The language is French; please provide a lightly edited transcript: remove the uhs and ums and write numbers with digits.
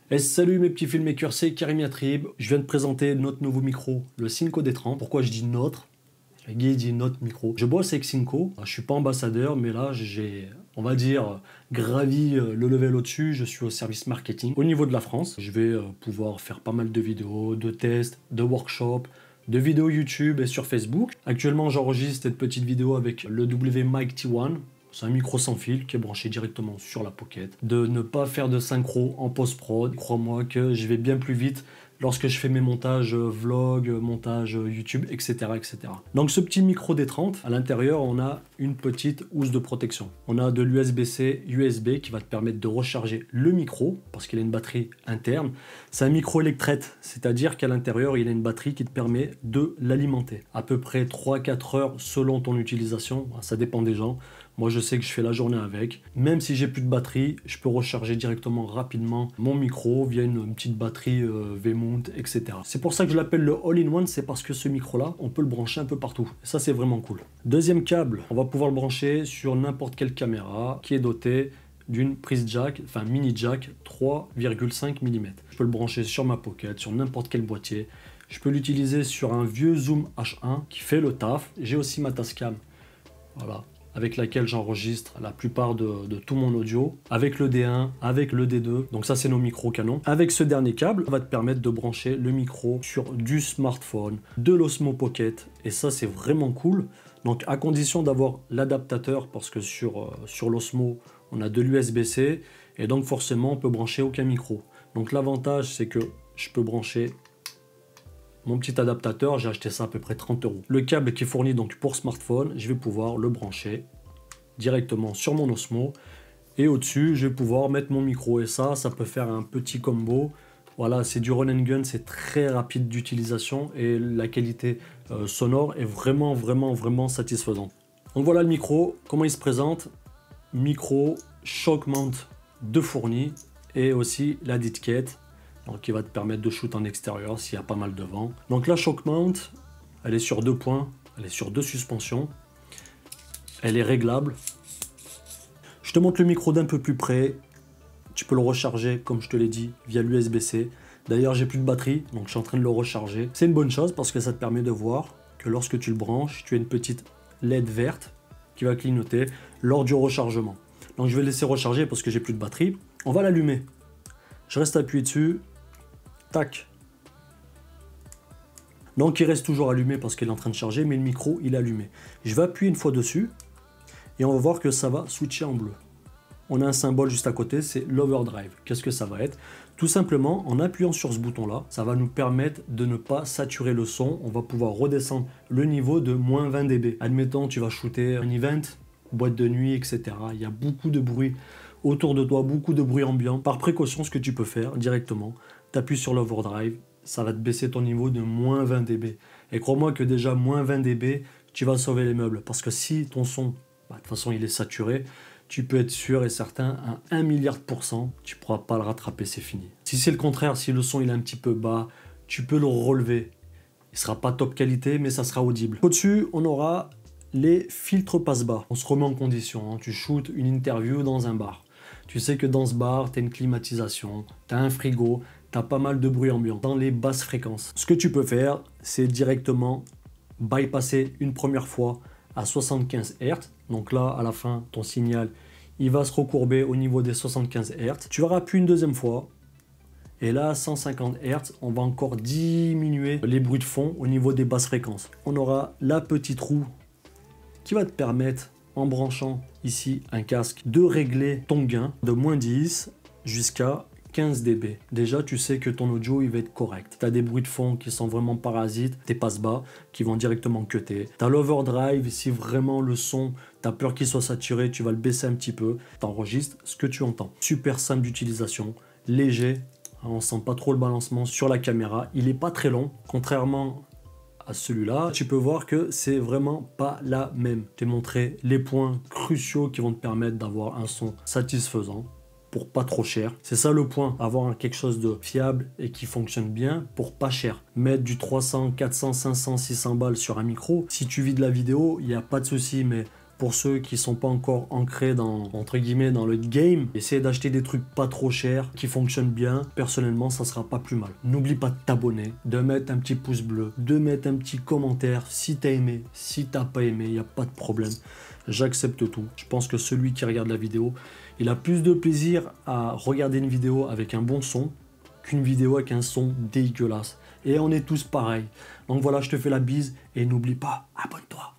Et salut mes petits filmmakers, c'est Karim Yatrib. Je viens de présenter notre nouveau micro, le Synco D30. Pourquoi je dis notre? Guy dit notre micro. Je bosse avec Synco, je suis pas ambassadeur, mais là j'ai, on va dire, gravi le level au-dessus. Je suis au service marketing. Au niveau de la France, je vais pouvoir faire pas mal de vidéos, de tests, de workshops, de vidéos YouTube et sur Facebook. Actuellement, j'enregistre cette petite vidéo avec le WMic T1. C'est un micro sans fil qui est branché directement sur la pocket. De ne pas faire de synchro en post-prod. Crois-moi que je vais bien plus vite lorsque je fais mes montages vlog, montages YouTube, etc., etc. Donc ce petit micro D30, à l'intérieur, on a une petite housse de protection. On a de l'USB-C, USB qui va te permettre de recharger le micro parce qu'il a une batterie interne. C'est un micro électrète, c'est-à-dire qu'à l'intérieur, il a une batterie qui te permet de l'alimenter. À peu près 3-4 heures selon ton utilisation, ça dépend des gens. Moi, je sais que je fais la journée avec. Même si j'ai plus de batterie, je peux recharger directement rapidement mon micro via une petite batterie V-mount, etc. C'est pour ça que je l'appelle le all-in-one, c'est parce que ce micro-là, on peut le brancher un peu partout. Et ça, c'est vraiment cool. Deuxième câble, on va pouvoir le brancher sur n'importe quelle caméra qui est dotée d'une prise jack, enfin mini jack 3,5 mm. Je peux le brancher sur ma pocket, sur n'importe quel boîtier. Je peux l'utiliser sur un vieux Zoom H1 qui fait le taf. J'ai aussi ma Tascam. Voilà, avec laquelle j'enregistre la plupart de tout mon audio, avec le D1, avec le D2, donc ça c'est nos micros canons. Avec ce dernier câble, on va te permettre de brancher le micro sur du smartphone, de l'Osmo Pocket, et ça c'est vraiment cool. Donc à condition d'avoir l'adaptateur, parce que sur l'Osmo, on a de l'USB-C, et donc forcément on peut brancher aucun micro. Donc l'avantage c'est que je peux brancher mon petit adaptateur, j'ai acheté ça à peu près 30 €. Le câble qui est fourni donc pour smartphone, je vais pouvoir le brancher directement sur mon Osmo. Et au-dessus, je vais pouvoir mettre mon micro. Et ça peut faire un petit combo. Voilà, c'est du run and gun, c'est très rapide d'utilisation. Et la qualité sonore est vraiment satisfaisante. Donc voilà le micro, comment il se présente. Micro shock mount de fourni. Et aussi la disquette. Donc qui va te permettre de shoot en extérieur s'il y a pas mal de vent. Donc la shock mount, elle est sur 2 points, elle est sur 2 suspensions. Elle est réglable. Je te montre le micro d'un peu plus près. Tu peux le recharger, comme je te l'ai dit, via l'USB-C. D'ailleurs, j'ai plus de batterie, donc je suis en train de le recharger. C'est une bonne chose parce que ça te permet de voir que lorsque tu le branches, tu as une petite LED verte qui va clignoter lors du rechargement. Donc je vais laisser recharger parce que j'ai plus de batterie. On va l'allumer. Je reste appuyé dessus. Tac. Donc il reste toujours allumé parce qu'il est en train de charger, mais le micro il est allumé. Je vais appuyer une fois dessus et on va voir que ça va switcher en bleu. On a un symbole juste à côté, c'est l'overdrive. Qu'est-ce que ça va être? Tout simplement, en appuyant sur ce bouton-là, ça va nous permettre de ne pas saturer le son. On va pouvoir redescendre le niveau de moins 20 dB. Admettons, tu vas shooter un event, boîte de nuit, etc. Il y a beaucoup de bruit autour de toi, beaucoup de bruit ambiant. Par précaution, ce que tu peux faire directement, tu appuies sur l'overdrive, ça va te baisser ton niveau de moins 20 dB. Et crois-moi que déjà moins 20 dB, tu vas sauver les meubles. Parce que si ton son, de toute façon il est saturé, tu peux être sûr et certain à 1 milliard %, tu ne pourras pas le rattraper, c'est fini. Si c'est le contraire, si le son il est un petit peu bas, tu peux le relever. Il ne sera pas top qualité, mais ça sera audible. Au-dessus, on aura les filtres passe-bas. On se remet en condition, hein. Tu shootes une interview dans un bar. Tu sais que dans ce bar, tu as une climatisation, tu as un frigo, tu as pas mal de bruit ambiant dans les basses fréquences. Ce que tu peux faire, c'est directement bypasser une première fois à 75 Hz. Donc là, à la fin, ton signal, il va se recourber au niveau des 75 Hz. Tu vas appuyer une deuxième fois. Et là, à 150 Hz, on va encore diminuer les bruits de fond au niveau des basses fréquences. On aura la petite roue qui va te permettre, en branchant ici un casque, de régler ton gain de moins 10 jusqu'à 15 dB. Déjà, tu sais que ton audio il va être correct. Tu as des bruits de fond qui sont vraiment parasites, tes passe-bas qui vont directement cutter. Tu as l'overdrive, si vraiment le son, tu as peur qu'il soit saturé, tu vas le baisser un petit peu. Tu enregistres ce que tu entends. Super simple d'utilisation, léger, on sent pas trop le balancement sur la caméra. Il n'est pas très long, contrairement à celui-là, tu peux voir que c'est vraiment pas la même. Je t'ai montré les points cruciaux qui vont te permettre d'avoir un son satisfaisant pour pas trop cher. C'est ça le point, avoir quelque chose de fiable et qui fonctionne bien pour pas cher. Mettre du 300, 400, 500, 600 balles sur un micro, si tu vis de la vidéo, il n'y a pas de souci, mais Pour ceux qui sont pas encore ancrés dans, entre guillemets, dans le game, essayez d'acheter des trucs pas trop chers, qui fonctionnent bien. Personnellement, ça sera pas plus mal. N'oublie pas de t'abonner, de mettre un petit pouce bleu, de mettre un petit commentaire si t'as aimé, si t'as pas aimé, il n'y a pas de problème. J'accepte tout. Je pense que celui qui regarde la vidéo, il a plus de plaisir à regarder une vidéo avec un bon son qu'une vidéo avec un son dégueulasse. Et on est tous pareils. Donc voilà, je te fais la bise et n'oublie pas, abonne-toi.